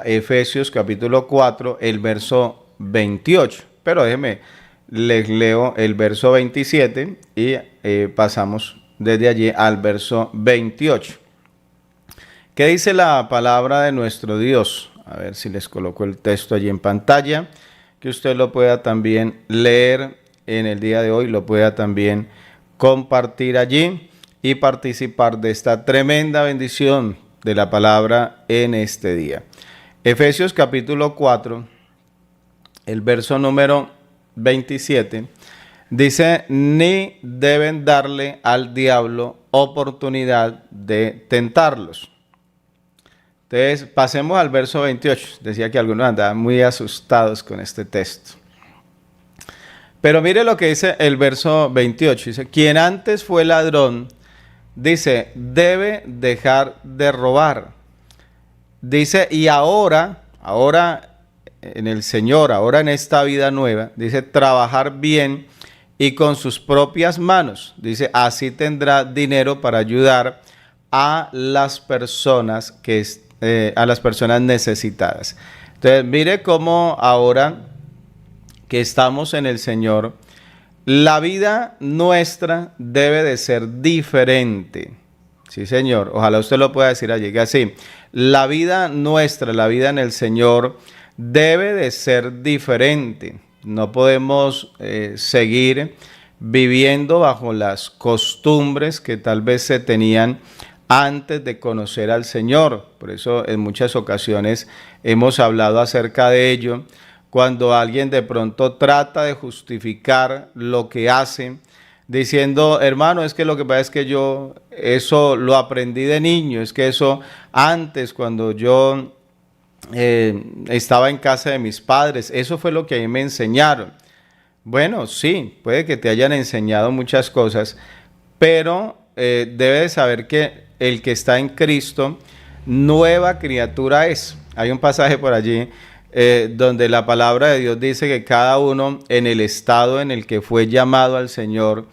Efesios capítulo 4, el verso 28. Pero déjenme, les leo el verso 27 y pasamos desde allí al verso 28. ¿Qué dice la palabra de nuestro Dios? A ver si les coloco el texto allí en pantalla, que usted lo pueda también leer en el día de hoy, lo pueda también compartir allí y participar de esta tremenda bendición de la palabra en este día. Efesios capítulo 4, el verso número 27, dice: ni deben darle al diablo oportunidad de tentarlos. Entonces, pasemos al verso 28. Decía que algunos andaban muy asustados con este texto. Pero mire lo que dice el verso 28. Dice: quien antes fue ladrón, dice, debe dejar de robar. Dice, y ahora en el Señor, ahora en esta vida nueva, dice, trabajar bien y con sus propias manos. Dice, así tendrá dinero para ayudar a las personas a las personas necesitadas. Entonces, mire cómo ahora que estamos en el Señor, la vida nuestra debe de ser diferente. Sí, Señor. Ojalá usted lo pueda decir allí, que así. La vida nuestra, la vida en el Señor, debe de ser diferente. No podemos seguir viviendo bajo las costumbres que tal vez se tenían antes de conocer al Señor. Por eso en muchas ocasiones hemos hablado acerca de ello. Cuando alguien de pronto trata de justificar lo que hace, diciendo, hermano, es que lo que pasa es que yo eso lo aprendí de niño, es que eso antes cuando yo estaba en casa de mis padres, eso fue lo que a mí me enseñaron. Bueno, sí, puede que te hayan enseñado muchas cosas, pero debes saber que el que está en Cristo, nueva criatura es. Hay un pasaje por allí donde la palabra de Dios dice que cada uno en el estado en el que fue llamado al Señor,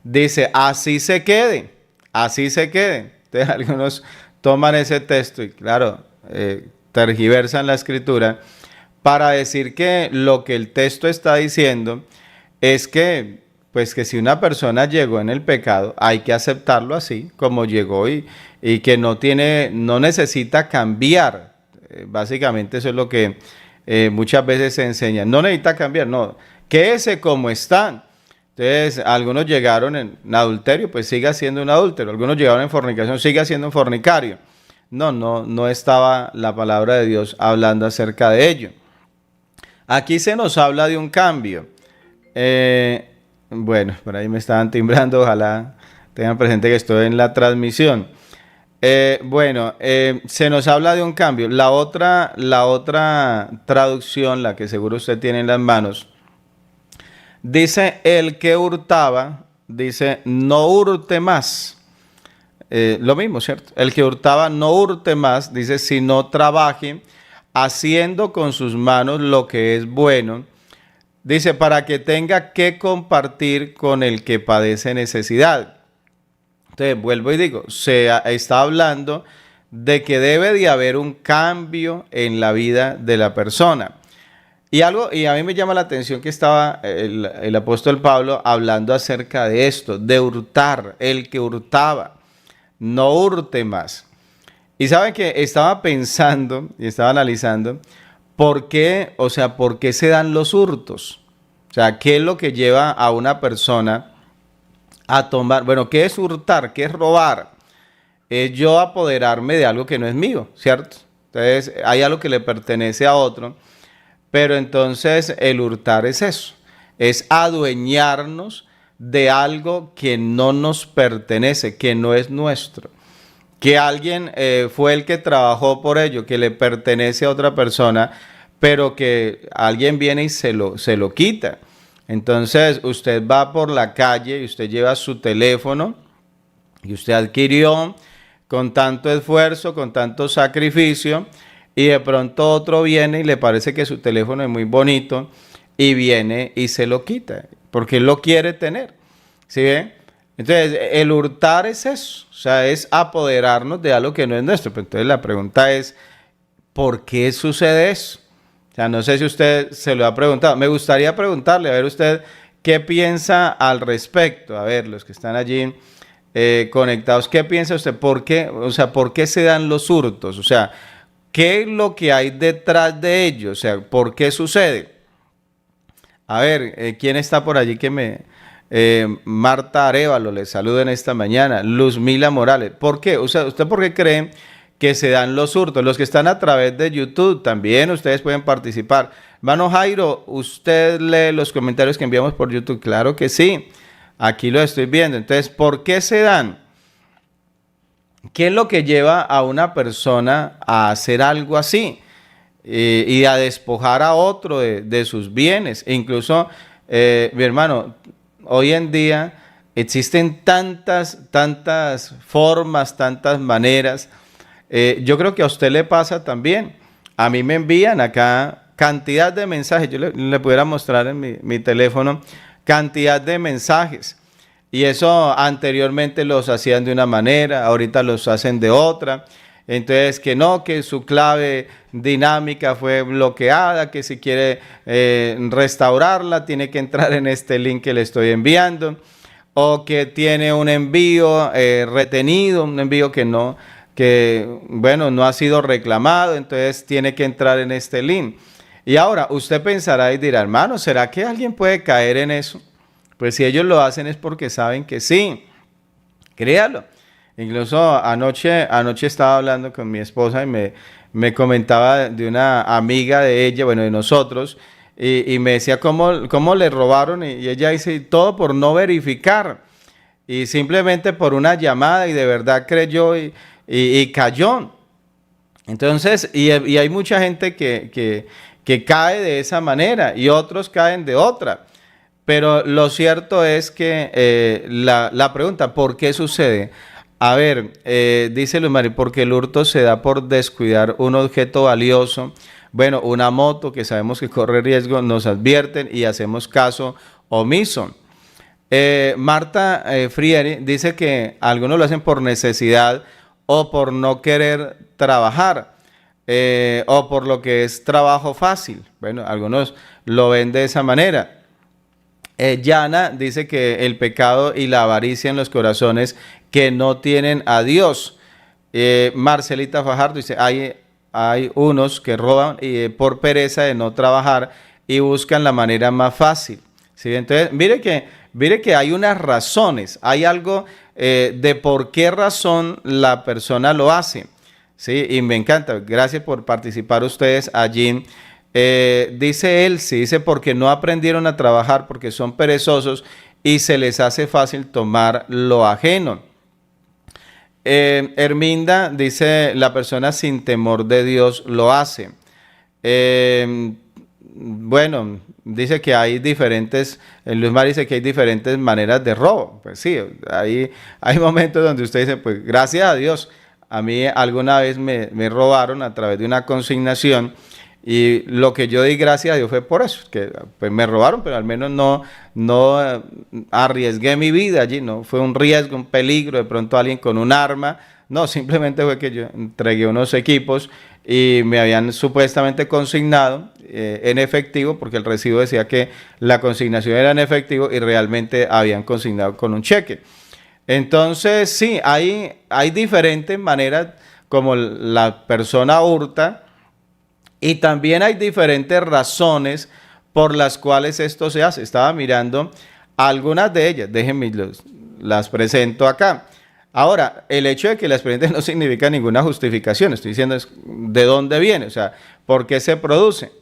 dice, así se quede, así se quede. Entonces algunos toman ese texto y claro, tergiversan la escritura para decir que lo que el texto está diciendo es que, pues que si una persona llegó en el pecado, hay que aceptarlo así como llegó y que no necesita cambiar. Básicamente eso es lo que muchas veces se enseña. No necesita cambiar, no. Quédese como están. Entonces, algunos llegaron en adulterio, pues siga siendo un adúltero. Algunos llegaron en fornicación, siga siendo un fornicario. No estaba la palabra de Dios hablando acerca de ello. Aquí se nos habla de un cambio. Bueno, por ahí me estaban timbrando, ojalá tengan presente que estoy en la transmisión. Se nos habla de un cambio. La otra traducción, la que seguro usted tiene en las manos, dice, el que hurtaba, dice, no hurte más. Lo mismo, ¿cierto? El que hurtaba no hurte más, dice, sino trabaje haciendo con sus manos lo que es bueno. Dice, para que tenga que compartir con el que padece necesidad. Entonces, vuelvo y digo, se está hablando de que debe de haber un cambio en la vida de la persona. Y a mí me llama la atención que estaba el apóstol Pablo hablando acerca de esto, de hurtar, el que hurtaba, no hurte más. Y saben que estaba pensando y estaba analizando por qué se dan los hurtos. O sea, ¿qué es lo que lleva a una persona a tomar? Bueno, ¿qué es hurtar? ¿Qué es robar? Es yo apoderarme de algo que no es mío, ¿cierto? Entonces, hay algo que le pertenece a otro, pero entonces el hurtar es eso, es adueñarnos de algo que no nos pertenece, que no es nuestro, que alguien fue el que trabajó por ello, que le pertenece a otra persona, pero que alguien viene y se lo quita. Entonces usted va por la calle y usted lleva su teléfono y usted adquirió con tanto esfuerzo, con tanto sacrificio, y de pronto otro viene y le parece que su teléfono es muy bonito y viene y se lo quita, porque él lo quiere tener. ¿Sí ve? Entonces el hurtar es eso, o sea, es apoderarnos de algo que no es nuestro. Pero entonces la pregunta es, ¿por qué sucede eso? O sea, no sé si usted se lo ha preguntado. Me gustaría preguntarle, a ver usted qué piensa al respecto. A ver, los que están allí conectados, ¿qué piensa usted? ¿Por qué? O sea, ¿por qué se dan los hurtos? O sea, ¿qué es lo que hay detrás de ello? O sea, ¿por qué sucede? A ver, ¿quién está por allí que me... Marta Arevalo, le saludo en esta mañana. Luzmila Morales. ¿Por qué? O sea, ¿usted por qué cree que se dan los hurtos? Los que están a través de YouTube también, ustedes pueden participar. Hermano Jairo, ¿usted lee los comentarios que enviamos por YouTube? Claro que sí. Aquí lo estoy viendo. Entonces, ¿por qué se dan? ¿Qué es lo que lleva a una persona a hacer algo así? Y a despojar a otro de sus bienes. E incluso, mi hermano, hoy en día existen tantas formas, tantas maneras. Yo creo que a usted le pasa también. A mí me envían acá cantidad de mensajes. Yo le pudiera mostrar en mi teléfono cantidad de mensajes. Y eso anteriormente los hacían de una manera, ahorita los hacen de otra. Entonces, que no, que su clave dinámica fue bloqueada, que si quiere restaurarla, tiene que entrar en este link que le estoy enviando. O que tiene un envío retenido, un envío bueno, no ha sido reclamado, entonces tiene que entrar en este link. Y ahora, usted pensará y dirá, hermano, ¿será que alguien puede caer en eso? Pues si ellos lo hacen es porque saben que sí, créalo. Incluso anoche estaba hablando con mi esposa y me comentaba de una amiga de ella, bueno, de nosotros, y me decía cómo le robaron y ella dice, todo por no verificar y simplemente por una llamada y de verdad creyó y cayó. Entonces, y hay mucha gente que cae de esa manera y otros caen de otra. Pero lo cierto es que la pregunta, ¿por qué sucede? A ver, dice Luz Mari, porque el hurto se da por descuidar un objeto valioso. Bueno, una moto que sabemos que corre riesgo, nos advierten y hacemos caso omiso. Marta Frieri dice que algunos lo hacen por necesidad o por no querer trabajar o por lo que es trabajo fácil. Bueno, algunos lo ven de esa manera. Yana dice que el pecado y la avaricia en los corazones que no tienen a Dios. Marcelita Fajardo dice, hay unos que roban por pereza de no trabajar y buscan la manera más fácil. ¿Sí? Entonces, mire que hay unas razones, hay algo de por qué razón la persona lo hace. ¿Sí? Y me encanta, gracias por participar ustedes allí. Dice él, sí, dice porque no aprendieron a trabajar, porque son perezosos y se les hace fácil tomar lo ajeno. Herminda dice, la persona sin temor de Dios lo hace. Bueno, dice que hay diferentes, Luis Mar dice que hay diferentes maneras de robo. Pues sí, hay momentos donde usted dice, pues gracias a Dios, a mí alguna vez me robaron a través de una consignación. Y lo que yo di gracias a Dios fue por eso, que pues me robaron, pero al menos no arriesgué mi vida allí, no fue un riesgo, un peligro, de pronto alguien con un arma, no, simplemente fue que yo entregué unos equipos y me habían supuestamente consignado en efectivo, porque el recibo decía que la consignación era en efectivo y realmente habían consignado con un cheque. Entonces, sí, hay diferentes maneras como la persona hurta. Y también hay diferentes razones por las cuales esto se hace. Estaba mirando algunas de ellas. Déjenme las presento acá. Ahora, el hecho de que las presenten no significa ninguna justificación. Estoy diciendo de dónde viene, o sea, por qué se produce.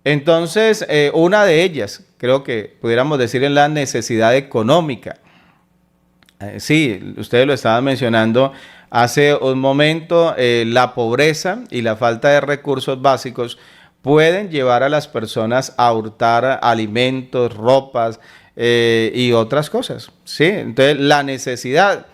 Entonces, una de ellas, creo que pudiéramos decir, es la necesidad económica. Sí, ustedes lo estaban mencionando hace un momento, la pobreza y la falta de recursos básicos pueden llevar a las personas a hurtar alimentos, ropas y otras cosas. ¿Sí? Entonces, la necesidad.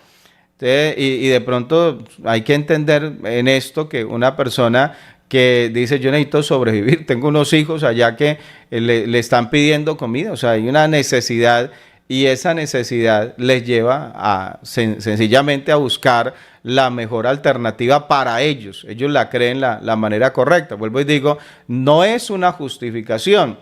Entonces, y de pronto hay que entender en esto que una persona que dice yo necesito sobrevivir, tengo unos hijos allá que le están pidiendo comida, o sea, hay una necesidad y esa necesidad les lleva a sencillamente a buscar la mejor alternativa para ellos. Ellos la creen la manera correcta. Vuelvo y digo, no es una justificación.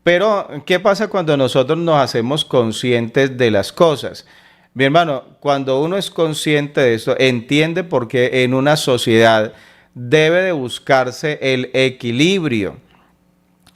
Pero, ¿qué pasa cuando nosotros nos hacemos conscientes de las cosas? Mi hermano, cuando uno es consciente de esto, entiende por qué en una sociedad debe de buscarse el equilibrio.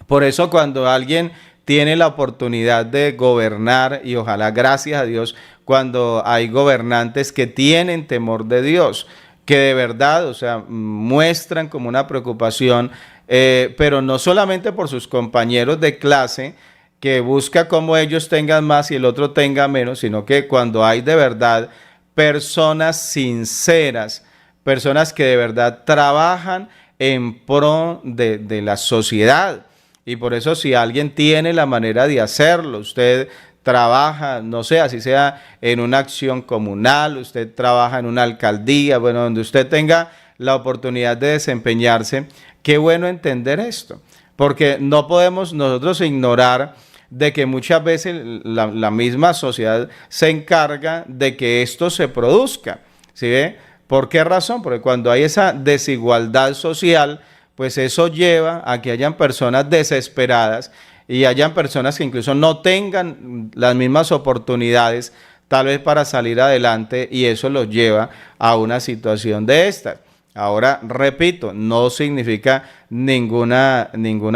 Por eso cuando alguien tiene la oportunidad de gobernar, y ojalá gracias a Dios, cuando hay gobernantes que tienen temor de Dios, que de verdad, o sea, muestran como una preocupación, pero no solamente por sus compañeros de clase, que busca cómo ellos tengan más y el otro tenga menos, sino que cuando hay de verdad personas sinceras, personas que de verdad trabajan en pro de la sociedad. Y por eso si alguien tiene la manera de hacerlo, usted trabaja, no sé, así sea en una acción comunal, usted trabaja en una alcaldía, bueno, donde usted tenga la oportunidad de desempeñarse, qué bueno entender esto, porque no podemos nosotros ignorar de que muchas veces la misma sociedad se encarga de que esto se produzca, ¿sí ve? ¿Por qué razón? Porque cuando hay esa desigualdad social, pues eso lleva a que hayan personas desesperadas y hayan personas que incluso no tengan las mismas oportunidades tal vez para salir adelante, y eso los lleva a una situación de estas. Ahora, repito, no significa ninguna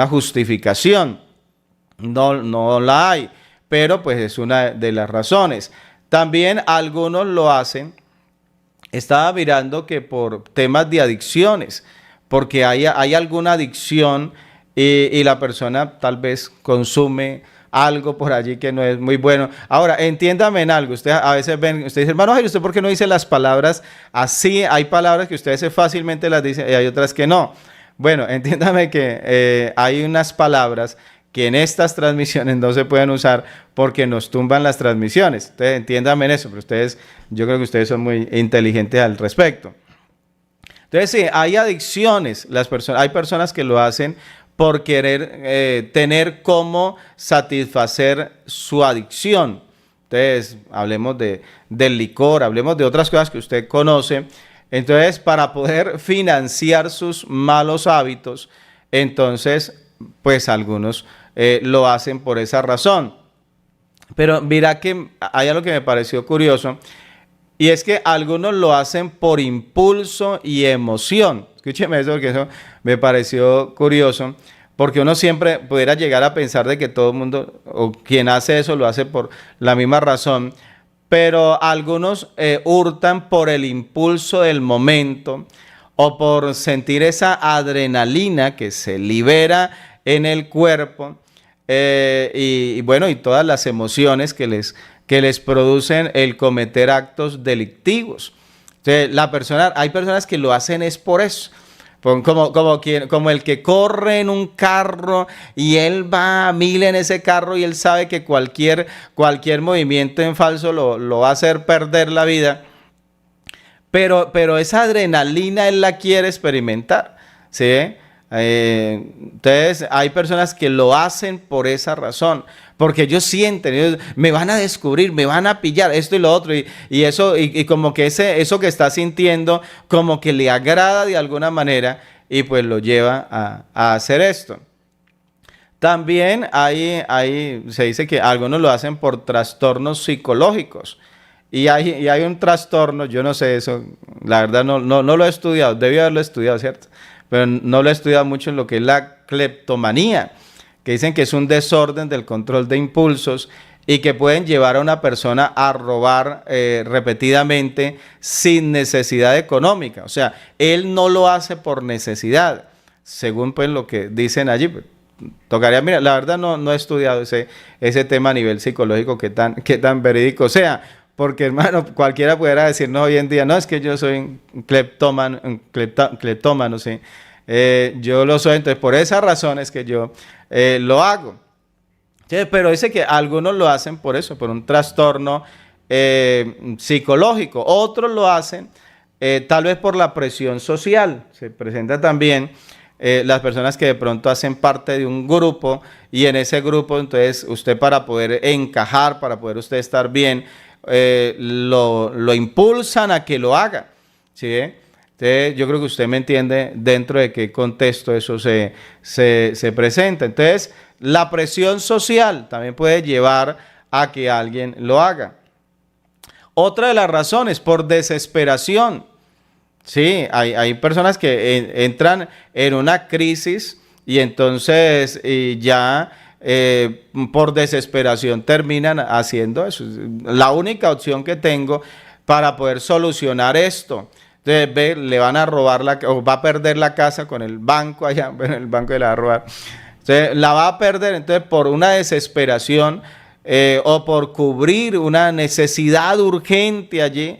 justificación, no la hay, pero pues es una de las razones. También algunos lo hacen, estaba mirando que por temas de adicciones, porque hay alguna adicción y la persona tal vez consume algo por allí que no es muy bueno. Ahora, entiéndame en algo, usted a veces ven, usted dice, hermano Jairo, ¿usted por qué no dice las palabras así? Hay palabras que ustedes fácilmente las dicen y hay otras que no. Bueno, entiéndame que hay unas palabras que en estas transmisiones no se pueden usar porque nos tumban las transmisiones. Entonces, entiéndame en eso, pero ustedes, yo creo que ustedes son muy inteligentes al respecto. Entonces, sí, hay adicciones, hay personas que lo hacen por querer tener cómo satisfacer su adicción. Entonces, hablemos del licor, hablemos de otras cosas que usted conoce. Entonces, para poder financiar sus malos hábitos, entonces, pues algunos lo hacen por esa razón. Pero mira que hay algo que me pareció curioso, y es que algunos lo hacen por impulso y emoción. Escúcheme eso, porque eso me pareció curioso, porque uno siempre pudiera llegar a pensar de que todo el mundo, o quien hace eso, lo hace por la misma razón, pero algunos hurtan por el impulso del momento o por sentir esa adrenalina que se libera en el cuerpo, y bueno, y todas las emociones que les producen el cometer actos delictivos. Entonces, hay personas que lo hacen es por eso. Como el que corre en un carro y él va a 1000 en ese carro y él sabe que cualquier movimiento en falso lo va a hacer perder la vida. Pero esa adrenalina él la quiere experimentar, ¿sí? Entonces hay personas que lo hacen por esa razón, porque ellos sienten, ellos me van a descubrir, me van a pillar, esto y lo otro, y eso, y como que eso que está sintiendo, como que le agrada de alguna manera, y pues lo lleva a hacer esto. También se dice que algunos lo hacen por trastornos psicológicos. Y hay un trastorno, yo no sé eso, la verdad no lo he estudiado, debí haberlo estudiado, ¿cierto? Pero no lo he estudiado mucho en lo que es la cleptomanía, que dicen que es un desorden del control de impulsos y que pueden llevar a una persona a robar repetidamente sin necesidad económica. O sea, él no lo hace por necesidad, según pues lo que dicen allí. Tocaría, mira, la verdad no he estudiado ese tema a nivel psicológico, qué tan verídico sea. Porque, hermano, cualquiera pudiera decirnos hoy en día, no, es que yo soy un cleptómano, sí. Yo lo soy, entonces por esa razón es que yo lo hago. Sí, pero dice que algunos lo hacen por eso, por un trastorno psicológico. Otros lo hacen tal vez por la presión social. Se presenta también las personas que de pronto hacen parte de un grupo y en ese grupo, entonces usted para poder encajar, para poder usted estar bien, lo impulsan a que lo haga, ¿sí? Entonces, yo creo que usted me entiende dentro de qué contexto eso se presenta. Entonces, la presión social también puede llevar a que alguien lo haga. Otra de las razones, por desesperación. Sí, hay personas que entran en una crisis y entonces ya por desesperación terminan haciendo eso. La única opción que tengo para poder solucionar esto. Entonces le van a robar o va a perder la casa con el banco allá, bueno, el banco le va a robar. Entonces la va a perder, entonces por una desesperación o por cubrir una necesidad urgente allí.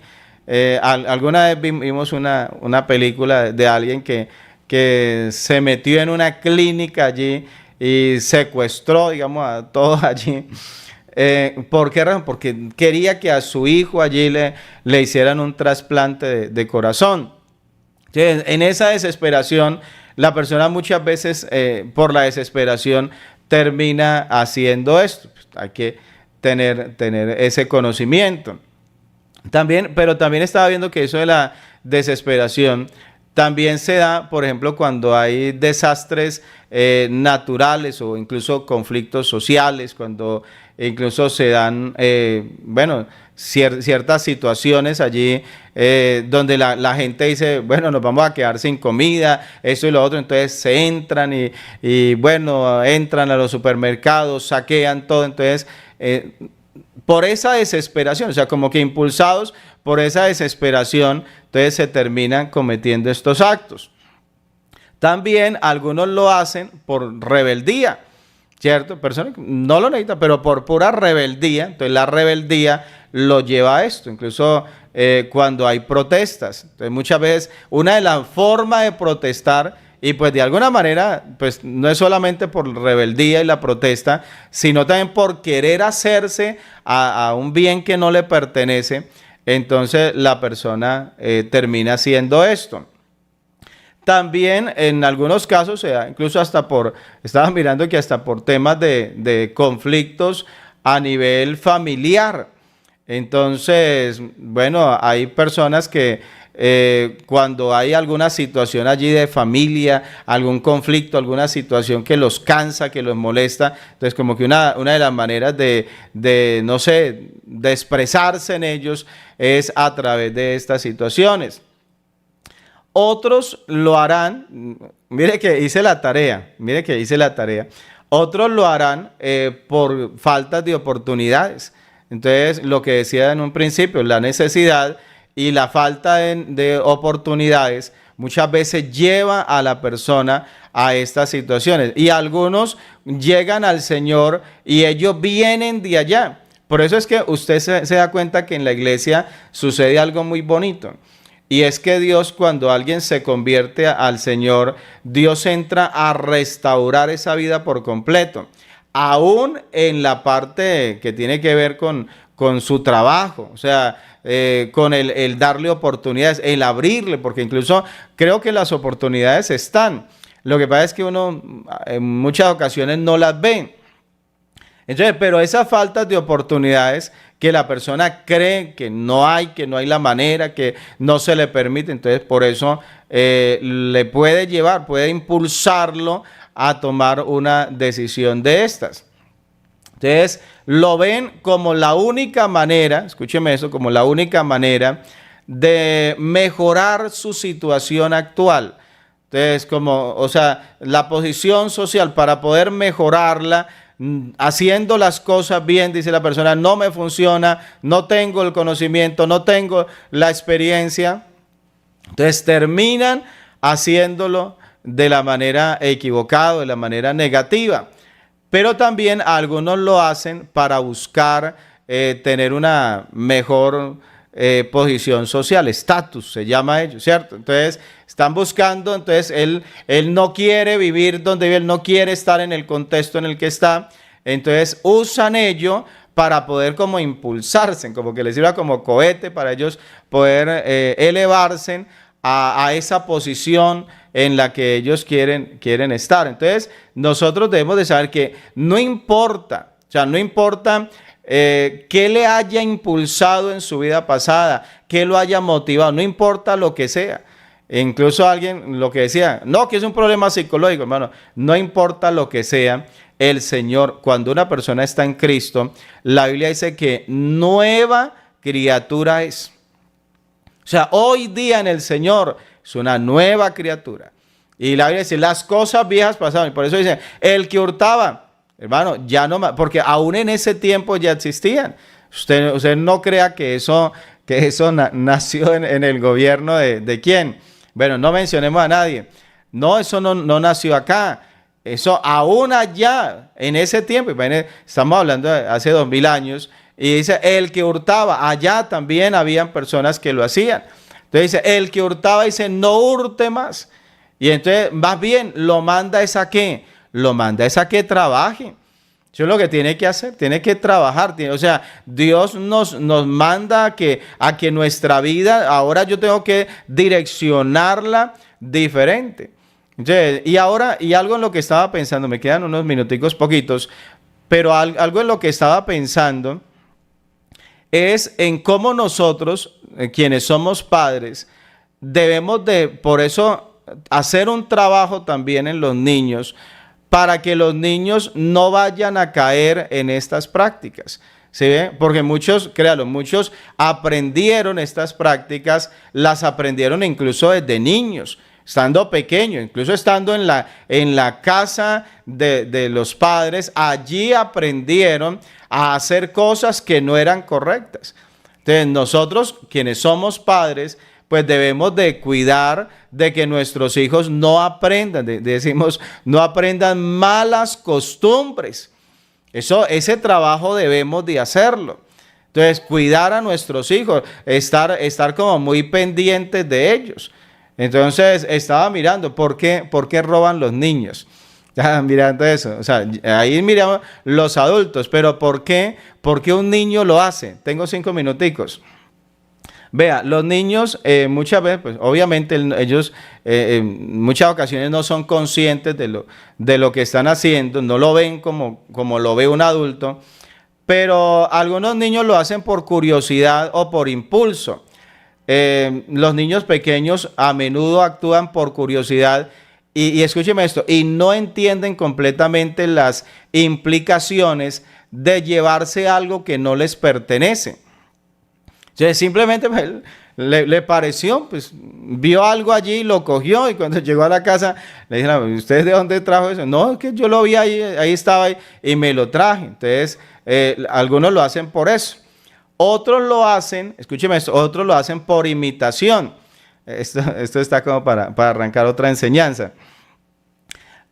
Alguna vez vimos una película de alguien que se metió en una clínica allí y secuestró, digamos, a todos allí. ¿Por qué razón? Porque quería que a su hijo allí le hicieran un trasplante de corazón. Entonces, en esa desesperación, la persona muchas veces, por la desesperación, termina haciendo esto. Pues hay que tener ese conocimiento. Pero también estaba viendo que eso de la desesperación también se da, por ejemplo, cuando hay desastres naturales o incluso conflictos sociales, cuando incluso se dan, ciertas situaciones allí donde la gente dice, bueno, nos vamos a quedar sin comida, eso y lo otro, entonces se entran entran a los supermercados, saquean todo, entonces por esa desesperación, o sea, como que impulsados por esa desesperación, entonces se terminan cometiendo estos actos. También algunos lo hacen por rebeldía, ¿cierto? Personas que no lo necesitan, pero por pura rebeldía, entonces la rebeldía lo lleva a esto, incluso cuando hay protestas. Entonces muchas veces una de las formas de protestar, y pues de alguna manera, pues no es solamente por rebeldía y la protesta, sino también por querer hacerse a un bien que no le pertenece, entonces la persona termina haciendo esto. También en algunos casos, incluso estaba mirando que hasta por temas de conflictos a nivel familiar. Entonces, bueno, hay personas que cuando hay alguna situación allí de familia, algún conflicto, alguna situación que los cansa, que los molesta, entonces como que una de las maneras no sé, de expresarse en ellos es a través de estas situaciones. Otros lo harán, mire que hice la tarea, otros lo harán por falta de oportunidades. Entonces, lo que decía en un principio, la necesidad y la falta de oportunidades muchas veces lleva a la persona a estas situaciones. Y algunos llegan al Señor y ellos vienen de allá. Por eso es que usted se da cuenta que en la iglesia sucede algo muy bonito. Y es que Dios, cuando alguien se convierte al Señor, Dios entra a restaurar esa vida por completo. Aún en la parte que tiene que ver con su trabajo, o sea, con el darle oportunidades, el abrirle, porque incluso creo que las oportunidades están. Lo que pasa es que uno en muchas ocasiones no las ve. Entonces, pero esas faltas de oportunidades que la persona cree que no hay la manera, que no se le permite, entonces por eso le puede impulsarlo a tomar una decisión de estas. Entonces, lo ven como la única manera, escúcheme eso, como la única manera de mejorar su situación actual. Entonces, la posición social para poder mejorarla, haciendo las cosas bien, dice la persona, no me funciona, no tengo el conocimiento, no tengo la experiencia. Entonces, terminan haciéndolo de la manera equivocada, de la manera negativa. Pero también algunos lo hacen para buscar tener una mejor posición social, estatus se llama ello, ¿cierto? Entonces están buscando, entonces él no quiere vivir donde vive, él no quiere estar en el contexto en el que está, entonces usan ello para poder como impulsarse, como que les sirva como cohete para ellos poder elevarse a esa posición en la que ellos quieren estar. Entonces, nosotros debemos de saber que no importa, o sea, no importa qué le haya impulsado en su vida pasada, qué lo haya motivado, no importa lo que sea. Incluso alguien lo que decía, no, que es un problema psicológico, hermano, no importa lo que sea, el Señor, cuando una persona está en Cristo, la Biblia dice que nueva criatura es. O sea, hoy día en el Señor es una nueva criatura. Y la Biblia dice, las cosas viejas pasaron. Y por eso dice, el que hurtaba, hermano, ya no más, porque aún en ese tiempo ya existían. Usted no crea que eso nació en el gobierno de ¿quién? Bueno, no mencionemos a nadie. No, eso no nació acá. Eso aún allá, en ese tiempo, estamos hablando de hace 2000 años, y dice, el que hurtaba, allá también habían personas que lo hacían. Entonces dice, el que hurtaba dice, no hurte más. Y entonces, más bien, lo manda es a qué? Lo manda es a que trabaje. Eso es lo que tiene que hacer, tiene que trabajar. O sea, Dios nos manda a que nuestra vida, ahora yo tengo que direccionarla diferente. Entonces, y algo en lo que estaba pensando, me quedan unos minuticos poquitos, pero algo en lo que estaba pensando es en cómo nosotros, quienes somos padres, debemos de, por eso, hacer un trabajo también en los niños, para que los niños no vayan a caer en estas prácticas. ¿Sí ve? Porque muchos, créalo, muchos aprendieron estas prácticas, las aprendieron incluso desde niños, estando pequeños, incluso estando en la casa de los padres, allí aprendieron a hacer cosas que no eran correctas. Entonces nosotros, quienes somos padres, pues debemos de cuidar de que nuestros hijos no aprendan, decimos, no aprendan malas costumbres. Ese trabajo debemos de hacerlo. Entonces, cuidar a nuestros hijos, estar como muy pendientes de ellos. Entonces, estaba mirando, ¿por qué roban los niños? Mirando eso, o sea, ahí miramos los adultos, pero ¿por qué un niño lo hace? Tengo 5 minuticos. Vea, los niños muchas veces, pues obviamente ellos en muchas ocasiones no son conscientes de lo que están haciendo, no lo ven como lo ve un adulto, pero algunos niños lo hacen por curiosidad o por impulso. Los niños pequeños a menudo actúan por curiosidad y escúcheme esto, y no entienden completamente las implicaciones de llevarse algo que no les pertenece. Entonces, simplemente pues, le pareció, pues vio algo allí, lo cogió y cuando llegó a la casa le dijeron, ¿usted de dónde trajo eso? No, es que yo lo vi ahí estaba ahí y me lo traje. Entonces, algunos lo hacen por eso. Otros lo hacen, escúcheme esto, otros lo hacen por imitación. Esto está como para arrancar otra enseñanza.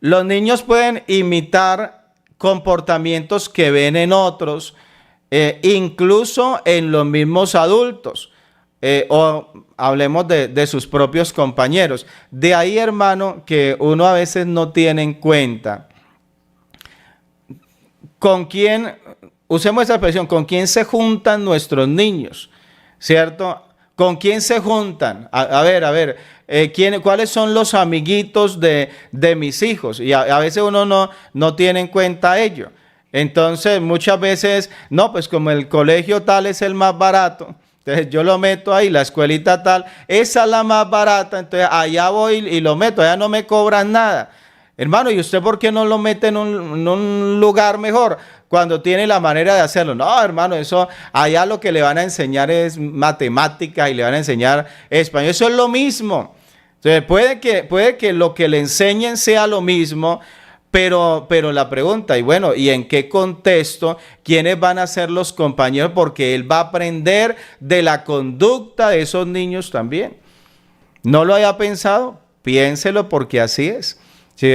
Los niños pueden imitar comportamientos que ven en otros, incluso en los mismos adultos, o hablemos de sus propios compañeros. De ahí, hermano, que uno a veces no tiene en cuenta con quién, usemos esa expresión, con quién se juntan nuestros niños, ¿cierto? ¿Con quién se juntan? A ver, ¿cuáles son los amiguitos de mis hijos? Y a veces uno no tiene en cuenta ello. Entonces, muchas veces, no, pues como el colegio tal es el más barato, entonces yo lo meto ahí, la escuelita tal, esa es la más barata, entonces allá voy y lo meto, allá no me cobran nada. Hermano, ¿y usted por qué no lo mete en un lugar mejor cuando tiene la manera de hacerlo? No, hermano, eso allá lo que le van a enseñar es matemática y le van a enseñar español, eso es lo mismo. Entonces, puede que lo que le enseñen sea lo mismo, pero la pregunta, y bueno, ¿y en qué contexto? ¿Quiénes van a ser los compañeros? Porque él va a aprender de la conducta de esos niños también. ¿No lo haya pensado? Piénselo porque así es. ¿Sí?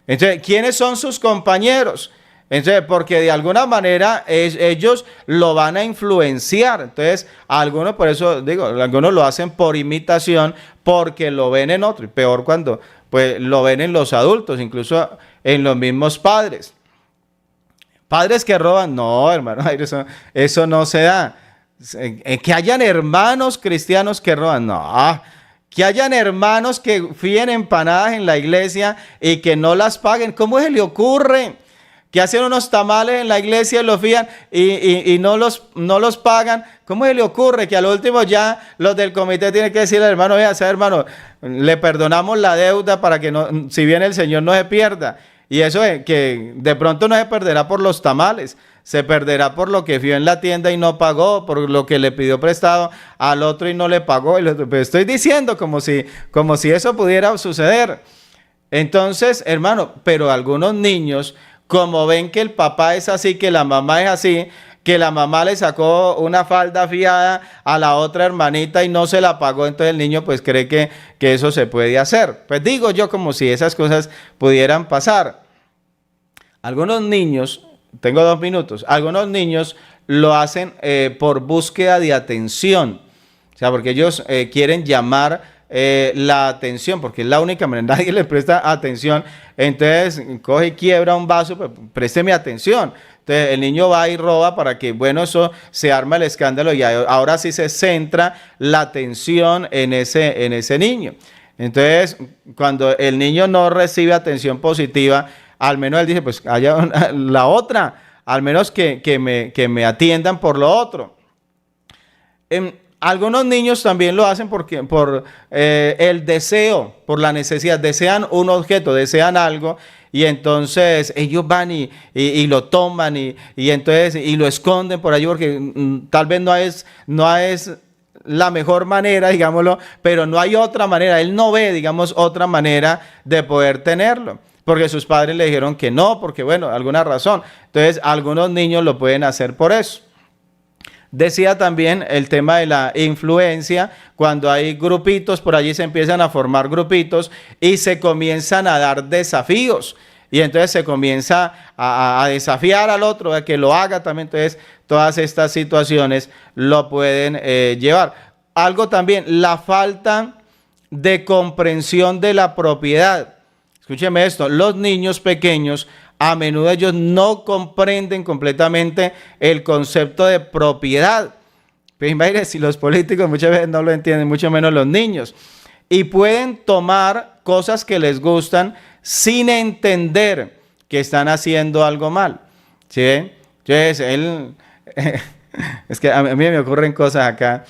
Entonces, ¿quiénes son sus compañeros? Entonces, porque de alguna manera ellos lo van a influenciar. Entonces, algunos, por eso digo, algunos lo hacen por imitación, porque lo ven en otro. Y peor cuando pues, lo ven en los adultos, incluso en los mismos padres. Padres que roban, no, hermano, eso no se da. Que hayan hermanos cristianos que roban, no. Que hayan hermanos que fíen empanadas en la iglesia y que no las paguen. ¿Cómo se le ocurre? Que hacen unos tamales en la iglesia y los fían y no los pagan. ¿Cómo se le ocurre que al último ya los del comité tienen que decirle al hermano, vea, hermano, le perdonamos la deuda para que no, si bien el Señor no se pierda? Y eso es que de pronto no se perderá por los tamales, se perderá por lo que fió en la tienda y no pagó, por lo que le pidió prestado al otro y no le pagó. Pero estoy diciendo como si eso pudiera suceder. Entonces, hermano, pero algunos niños, como ven que el papá es así, que la mamá es así, que la mamá le sacó una falda fiada a la otra hermanita y no se la pagó, entonces el niño pues cree que eso se puede hacer. Pues digo yo como si esas cosas pudieran pasar. Algunos niños, tengo 2 minutos, algunos niños lo hacen por búsqueda de atención. O sea, porque ellos quieren llamar la atención, porque es la única manera, nadie le presta atención. Entonces coge y quiebra un vaso, pues présteme atención. Entonces el niño va y roba para que, bueno, eso se arma el escándalo y ahora sí se centra la atención en ese niño. Entonces, cuando el niño no recibe atención positiva, al menos él dice, pues haya la otra, al menos que me atiendan por lo otro. Algunos niños también lo hacen por el deseo, por la necesidad. Desean un objeto, desean algo y entonces ellos van y lo toman y entonces lo esconden por allí porque tal vez no es la mejor manera, digámoslo, pero no hay otra manera. Él no ve, digamos, otra manera de poder tenerlo. Porque sus padres le dijeron que no, porque bueno, alguna razón. Entonces, algunos niños lo pueden hacer por eso. Decía también el tema de la influencia, cuando hay grupitos, por allí se empiezan a formar grupitos y se comienzan a dar desafíos. Y entonces se comienza a desafiar al otro, a que lo haga también. Entonces, todas estas situaciones lo pueden llevar. Algo también, la falta de comprensión de la propiedad. Escúcheme esto, los niños pequeños, a menudo ellos no comprenden completamente el concepto de propiedad. Pues imagínense, si los políticos muchas veces no lo entienden, mucho menos los niños. Y pueden tomar cosas que les gustan sin entender que están haciendo algo mal. ¿Sí? Entonces, es que a mí me ocurren cosas acá.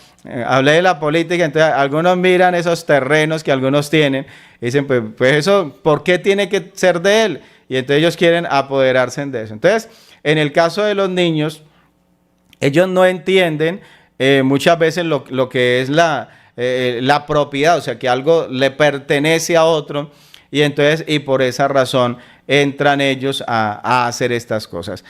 Hablé de la política, entonces algunos miran esos terrenos que algunos tienen y dicen, pues eso, ¿por qué tiene que ser de él? Y entonces ellos quieren apoderarse de eso. Entonces, en el caso de los niños, ellos no entienden muchas veces lo que es la propiedad, o sea, que algo le pertenece a otro y entonces, y por esa razón entran ellos a hacer estas cosas.